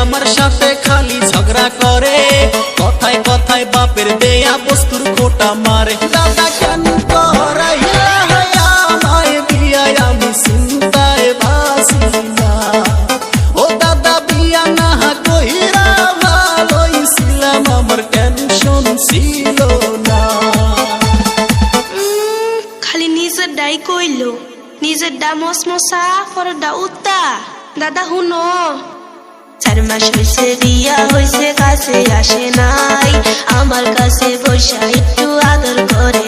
আমার সাথে খালি ঝগড়া করে, কথায় কথায় বাপের দেয়া বস্তুর খোটা মারে। দাদা কেন করাইয়া আমায় বিয়া, আমি চিন্তায় বাঁচি না। ও দাদা বিয়া না কইরা ভালোই ছিলাম, আমার টেনশন ছিল না। খালি নিজের ডাই কইলো, নিজের ডা মসমসা পরের ডা উত্তা। দাদা হুনো, 4 মাস হইছে বিয়া হইছে, কাছে আসে নাই, আমার কাছে বৈশা একটু আদর করে